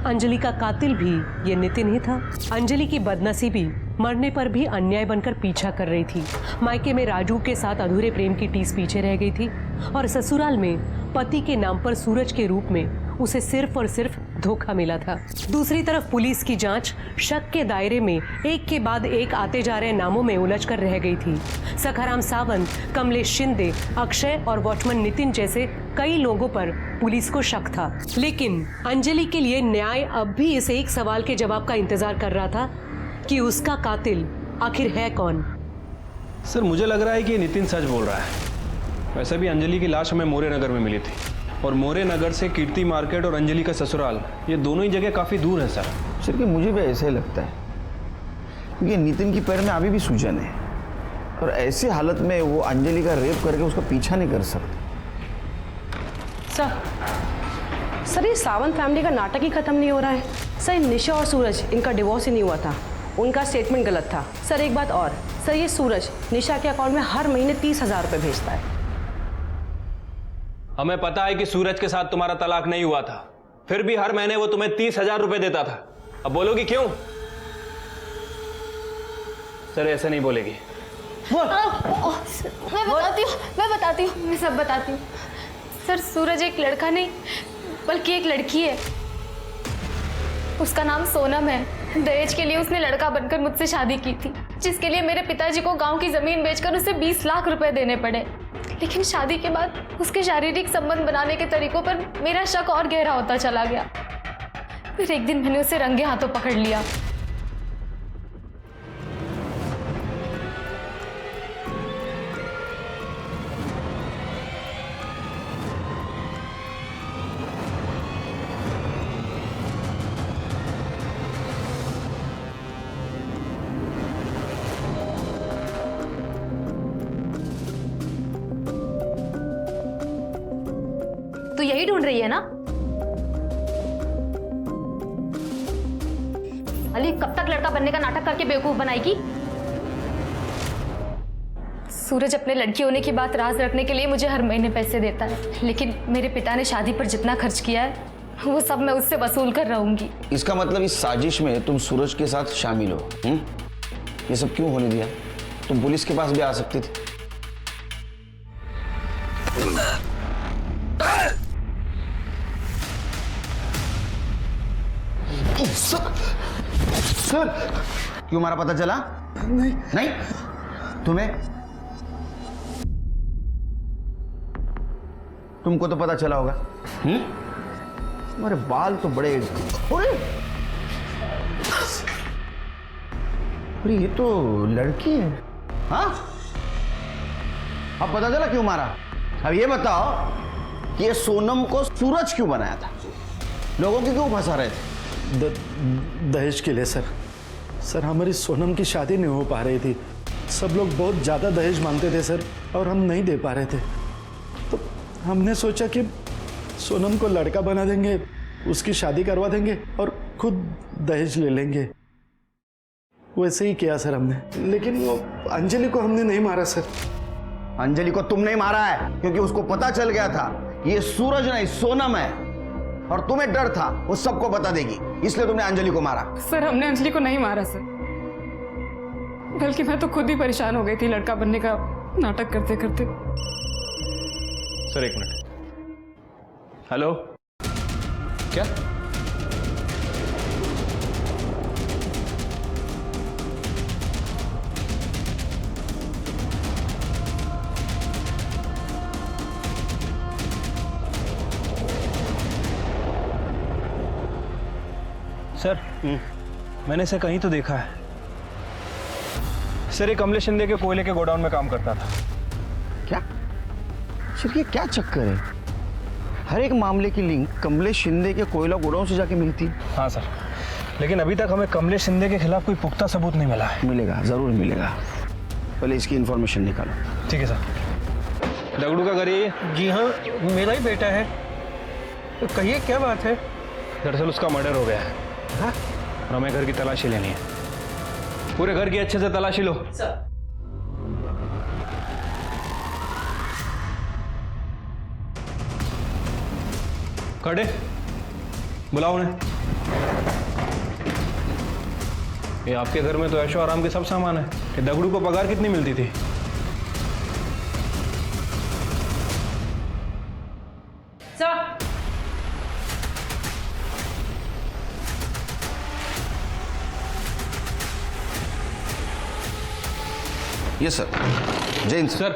अंजलि का कातिल भी ये नितिन ही था? अंजलि की बदनसीबी मरने पर भी अन्याय बनकर पीछा कर रही थी। मायके में राजू के साथ अधूरे प्रेम की टीस पीछे रह गई थी और ससुराल में पति के नाम पर सूरज के रूप में उसे सिर्फ और सिर्फ धोखा मिला था। दूसरी तरफ पुलिस की जांच शक के दायरे में एक के बाद एक आते जा रहे नामों में उलझकर रह गई थी। सखाराम सावंत, कमलेश शिंदे, अक्षय और वॉचमैन नितिन जैसे कई लोगों पर पुलिस को शक था। लेकिन अंजलि के लिए न्याय अब भी इस एक सवाल के जवाब का इंतजार कर रहा था कि उसका कातिल आखिर है कौन। सर मुझे लग रहा है कि नितिन सच बोल रहा है। वैसे भी अंजलि की लाश हमें मोरे नगर में मिली थी और मोरे नगर से कीर्ति मार्केट और अंजलि का ससुराल ये दोनों ही जगह काफ़ी दूर है सर। सर कि मुझे भी ऐसे ही लगता है क्योंकि नितिन की पैर में अभी भी सूजन है और ऐसी हालत में वो अंजलि का रेप करके उसका पीछा नहीं कर सकते। सर ये सावंत फैमिली का नाटक ही खत्म नहीं हो रहा है। सर निशा और सूरज इनका डिवोर्स ही नहीं हुआ था, उनका स्टेटमेंट गलत था। सर एक बात और, सर ये सूरज निशा के अकाउंट में हर महीने 30,000 रुपये भेजता है। हमें पता है कि सूरज के साथ तुम्हारा तलाक नहीं हुआ था, फिर भी हर महीने वो तुम्हें 30,000 रुपए देता था। अब बोलोगी क्यों? सर ऐसे नहीं बोलेगी। मैं बताती हूँ, मैं सब बताती हूँ। सर सूरज एक लड़का नहीं बल्कि एक लड़की है। उसका नाम सोनम है। दहेज के लिए उसने लड़का बनकर मुझसे शादी की थी, जिसके लिए मेरे पिताजी को गांव की जमीन बेचकर उसे 20 लाख रुपए देने पड़े। लेकिन शादी के बाद उसके शारीरिक संबंध बनाने के तरीकों पर मेरा शक और गहरा होता चला गया। फिर एक दिन मैंने उसे रंगे हाथों पकड़ लिया। तो यही ढूंढ रही है ना? अली कब तक लड़का बनने का नाटक करके बेवकूफ बनाएगी? सूरज अपने लड़की होने की बात राज रखने के लिए मुझे हर महीने पैसे देता है, लेकिन मेरे पिता ने शादी पर जितना खर्च किया है वो सब मैं उससे वसूल कर रहूंगी। इसका मतलब इस साजिश में तुम सूरज के साथ शामिल हो। ये सब क्यों होने दिया? तुम पुलिस के पास भी आ सकती थी। सर क्यों मारा पता चला? नहीं तुमको तो पता चला होगा। तुम्हारे बाल तो बड़े। अरे ये तो लड़की है। हाँ अब पता चला क्यों मारा? अब ये बताओ कि ये सोनम को सूरज क्यों बनाया था? लोगों की क्यों फंसा रहे थे? दहेज के लिए सर हमारी सोनम की शादी नहीं हो पा रही थी। सब लोग बहुत ज़्यादा दहेज मांगते थे सर और हम नहीं दे पा रहे थे। तो हमने सोचा कि सोनम को लड़का बना देंगे, उसकी शादी करवा देंगे और खुद दहेज ले लेंगे। वैसे ही किया सर हमने, लेकिन वो अंजलि को हमने नहीं मारा सर। अंजलि को तुमने ही मारा है क्योंकि उसको पता चल गया था ये सूरज नहीं सोनम है, और तुम्हें डर था वो सबको बता देगी, इसलिए तुमने अंजलि को मारा। सर हमने अंजलि को नहीं मारा सर, बल्कि मैं तो खुद ही परेशान हो गई थी लड़का बनने का नाटक करते करते। सर एक मिनट। हेलो, क्या? सर मैंने इसे कहीं तो देखा है। सर ये कमलेश शिंदे के कोयले के गोडाउन में काम करता था। क्या सर, ये क्या चक्कर है? हर एक मामले की लिंक कमलेश शिंदे के कोयला गोडाउन से जाके मिलती है। हाँ सर, लेकिन अभी तक हमें कमलेश शिंदे के खिलाफ कोई पुख्ता सबूत नहीं मिला है। मिलेगा, जरूर मिलेगा, पहले इसकी इंफॉर्मेशन निकालो। ठीक है सर। दगड़ू का घर ये? जी हाँ, मेरा ही बेटा है। तो कहिए क्या बात है? दरअसल उसका मर्डर हो गया है। हाँ? और हमें घर की तलाशी लेनी है। पूरे घर की अच्छे से तलाशी लो। खड़े, बुलाओ उन्हें। ये आपके घर में तो ऐशो आराम के सब सामान है। ये दगड़ू को पगार कितनी मिलती थी? Yes sir. Jain sir,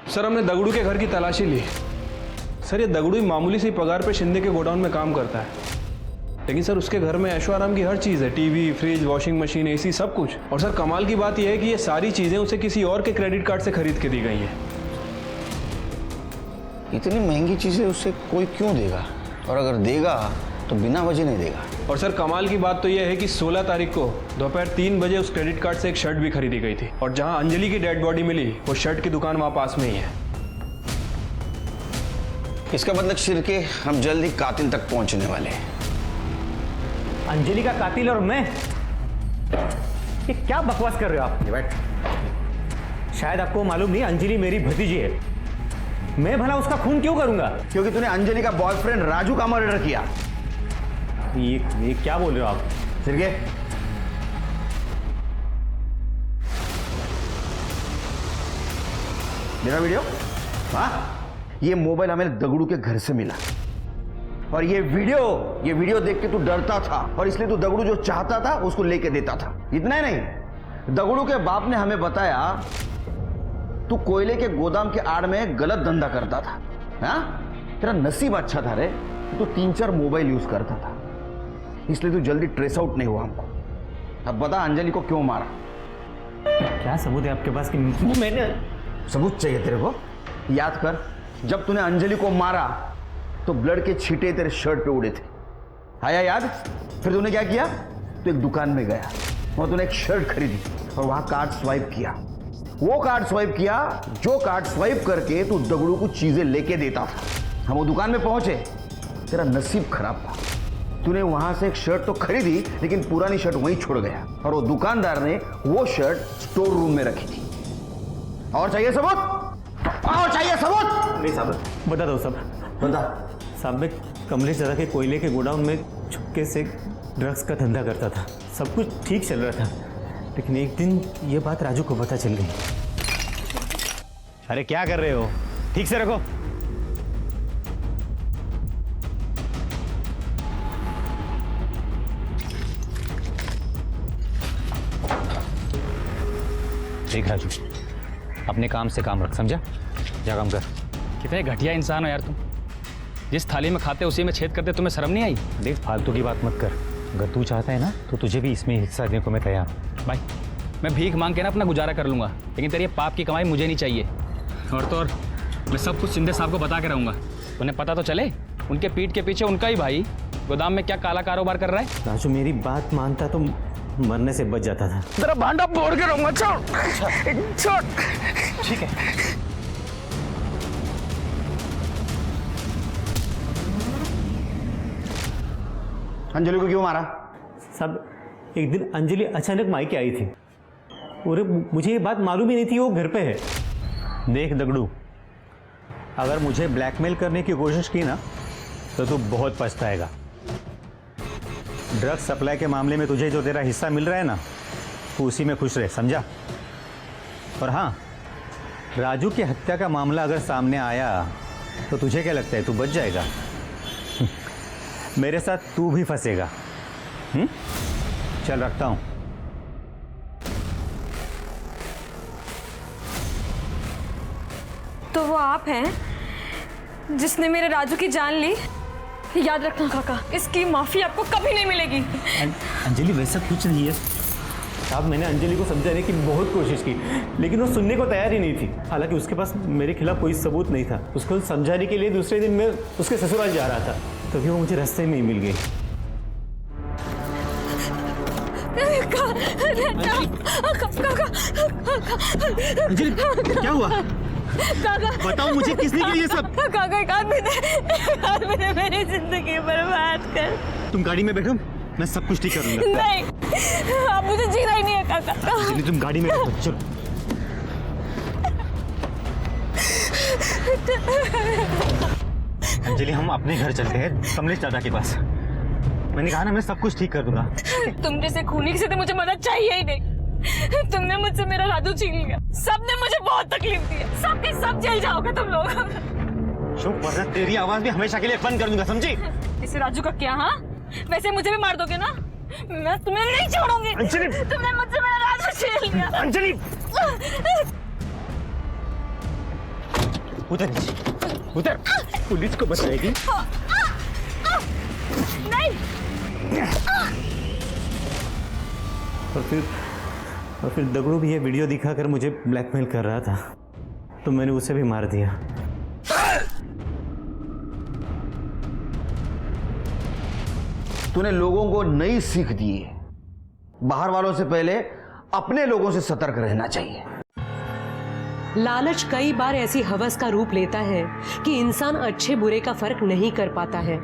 sir हमने दगड़ू के घर की तलाशी ली। सर ये दगड़ू ही मामूली सी पगार पे शिंदे के गोडाउन में काम करता है, लेकिन सर उसके घर में ऐशो आराम की हर चीज़ है, TV, fridge, washing machine, AC, सब कुछ। और सर कमाल की बात यह है कि ये सारी चीज़ें उसे किसी और के क्रेडिट कार्ड से खरीद के दी गई हैं। इतनी महंगी चीज़ें उससे कोई क्यों देगा, और अगर देगा तो बिना वजह नहीं देगा। और सर कमाल की बात तो यह है कि 16 तारीख को दोपहर 3 बजे उस क्रेडिट कार्ड से एक शर्ट भी खरीदी गई थी, और जहां अंजलि की डेड बॉडी मिली वो शर्ट की दुकान वहां पास में ही है। इसका मतलब छिड़के हम जल्द ही कातिल तक पहुंचने वाले हैं। अंजलि का कातिल और मैं? ये क्या बकवास कर रहे हो आप? बैठ। शायद आपको मालूम नहीं, अंजलि मेरी भतीजी है। मैं भला उसका खून क्यों करूंगा? क्योंकि तूने अंजलि का बॉयफ्रेंड राजू का मर्डर किया। ये क्या बोल रहे हो आप? छिड़के, मेरा वीडियो? हाँ, ये मोबाइल हमें दगड़ू के घर से मिला, और ये वीडियो देख के तू डरता था, और इसलिए तू दगड़ू जो चाहता था उसको लेके देता था। इतना ही नहीं, दगड़ू के बाप ने हमें बताया तू कोयले के गोदाम के आड़ में गलत धंधा करता था। हाँ, तेरा नसीब अच्छा था रे, तू 3-4 मोबाइल यूज करता था, इसलिए तू जल्दी ट्रेस आउट नहीं हुआ हमको। अब बता अंजलि को क्यों मारा? क्या सबूत है आपके पास कि मैंने? सबूत चाहिए तेरे को? याद कर, जब तूने अंजलि को मारा तो ब्लड के छींटे तेरे शर्ट पे उड़े थे, आया याद? फिर तूने क्या किया? तो एक दुकान में गया और तूने एक शर्ट खरीदी और वहां कार्ड स्वाइप किया। वो कार्ड स्वाइप किया जो कार्ड स्वाइप करके तू दगड़ू को चीजें लेके देता था। हम वो दुकान में पहुंचे, तेरा नसीब खराब था, तूने वहां से एक शर्ट तो खरीदी लेकिन पुरानी शर्ट वहीं छोड़ गया, और वो दुकानदार ने वो शर्ट स्टोर रूम में रखी थी। और चाहिए सबूत? और चाहिए सबूत? नहीं साहब, बता दो सब। बता। साहब, मैं कमलेश दादा के कोयले के गोडाउन में चुपके से ड्रग्स का धंधा करता था। सब कुछ ठीक चल रहा था, लेकिन एक दिन ये बात राजू को पता चल गई। अरे क्या कर रहे हो? ठीक से रखो। देख राजू, अपने काम से काम रख, समझा? जा काम कर। कितने घटिया इंसान हो यार तुम। जिस थाली में खाते उसी में छेद करते, तुम्हें शर्म नहीं आई? देख, फालतू की बात मत कर। अगर तू चाहता है ना तो तुझे भी इसमें हिस्सा देने को मैं तैयार हूँ। भाई, मैं भीख मांग के ना अपना गुजारा कर लूँगा, लेकिन तेरी पाप की कमाई मुझे नहीं चाहिए। और तो और मैं सब कुछ शिंदे साहब को बता के रहूँगा। उन्हें पता तो चले उनके पीठ के पीछे उनका ही भाई गोदाम में क्या काला कारोबार कर रहा है। राजू, मेरी बात मानता तो मरने से बच जाता था। तेरा भांडा फोड़ के रहूंगा। छोड़। ठीक है। अंजलि को क्यों मारा? सब एक दिन अंजलि अचानक मायके आई थी और मुझे ये बात मालूम ही नहीं थी वो घर पे है। देख दगड़ू, अगर मुझे ब्लैकमेल करने की कोशिश की ना तो तू बहुत पछताएगा। ड्रग्स सप्लाई के मामले में तुझे जो तेरा हिस्सा मिल रहा है ना, तू उसी में खुश रहे, समझा? और हाँ, राजू की हत्या का मामला अगर सामने आया तो तुझे क्या लगता है तू बच जाएगा? मेरे साथ तू भी फंसेगा। चल रखता हूं। तो वो आप हैं जिसने मेरे राजू की जान ली? याद रखना काका, इसकी माफी आपको कभी नहीं मिलेगी। अंजलि वैसा कुछ नहीं है साहब। मैंने अंजलि को समझाने की बहुत कोशिश की, लेकिन वो सुनने को तैयार ही नहीं थी। हालांकि उसके पास मेरे खिलाफ कोई सबूत नहीं था। उसको समझाने के लिए दूसरे दिन मैं उसके ससुराल जा रहा था, तभी वो मुझे रास्ते में ही मिल गई। अंजलि क्या हुआ? बताओ मुझे, किसने किया ये सब? काका एक आदमी ने मेरी जिंदगी बर्बाद कर। तुम गाड़ी में बैठो, मैं सब कुछ ठीक कर लूंगा। नहीं, आप मुझे जीना ही नहीं है काका। अंजलि तुम गाड़ी में बैठो, चलो। अंजलि हम अपने घर चलते हैं, कमलेश दादा के पास। मैंने कहा ना मैं सब कुछ ठीक कर दूंगा। तुम जैसे खूनी से तो मुझे मदद चाहिए ही नहीं। तुमने मुझसे मेरा राजू छीन लिया, सबने मुझे बहुत तकलीफ दी है। सब के सब जेल जाओगे तुम लोग। चुप, वरना तेरी आवाज भी हमेशा के लिए बंद कर दूंगा, समझी? इसे राजू का क्या? हाँ, वैसे मुझे भी मार दोगे ना? मैं तुम्हें नहीं छोड़ूंगी। अंजलि, तुमने मुझसे मेरा राजू छीन लिया। अंजलि, उधर नीचे, उधर। पुलिस को बताएगी? नहीं। और फिर दगड़ू भी ये वीडियो दिखाकर मुझे ब्लैकमेल कर रहा था, तो मैंने उसे भी मार दिया। तूने लोगों को नई सीख दी है। बाहर वालों से पहले अपने लोगों से सतर्क रहना चाहिए। लालच कई बार ऐसी हवस का रूप लेता है कि इंसान अच्छे बुरे का फर्क नहीं कर पाता है।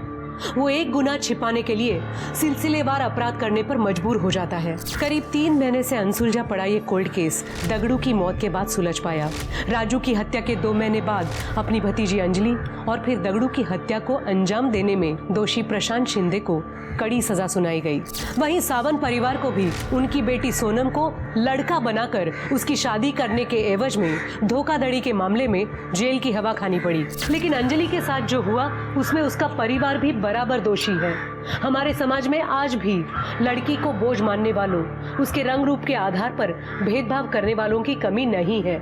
वो एक गुनाह छिपाने के लिए सिलसिलेवार अपराध करने पर मजबूर हो जाता है। करीब 3 महीने से अनसुलझा पड़ा ये कोल्ड केस दगड़ू की मौत के बाद सुलझ पाया। राजू की हत्या के 2 महीने बाद अपनी भतीजी अंजलि और फिर दगड़ू की हत्या को अंजाम देने में दोषी प्रशांत शिंदे को कड़ी सजा सुनाई गई। वहीं सावंत परिवार को भी उनकी बेटी सोनम को लड़का बनाकर उसकी शादी करने के एवज में धोखाधड़ी के मामले में जेल की हवा खानी पड़ी। लेकिन अंजलि के साथ जो हुआ उसमें उसका परिवार भी बराबर दोषी है। हमारे समाज में आज भी लड़की को बोझ मानने वालों, उसके रंग रूप के आधार पर भेदभाव करने वालों की कमी नहीं है।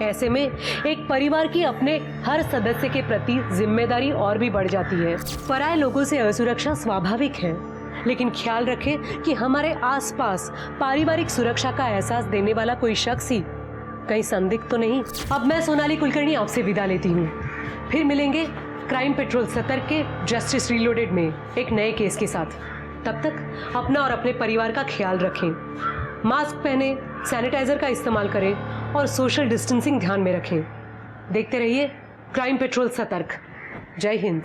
ऐसे में एक परिवार की अपने हर सदस्य के प्रति जिम्मेदारी और भी बढ़ जाती है। पराये लोगों से असुरक्षा स्वाभाविक है, लेकिन ख्याल रखें कि हमारे आसपास पारिवारिक सुरक्षा का एहसास देने वाला कोई शख्स ही कहीं संदिग्ध तो नहीं। अब मैं सोनाली कुलकर्णी आपसे विदा लेती हूँ। फिर मिलेंगे क्राइम पेट्रोल सतर्क के जस्टिस रीलोडेड में एक नए केस के साथ। तब तक अपना और अपने परिवार का ख्याल रखें, मास्क पहने, सैनिटाइजर का इस्तेमाल करें और सोशल डिस्टेंसिंग ध्यान में रखें। देखते रहिए क्राइम पेट्रोल सतर्क। जय हिंद।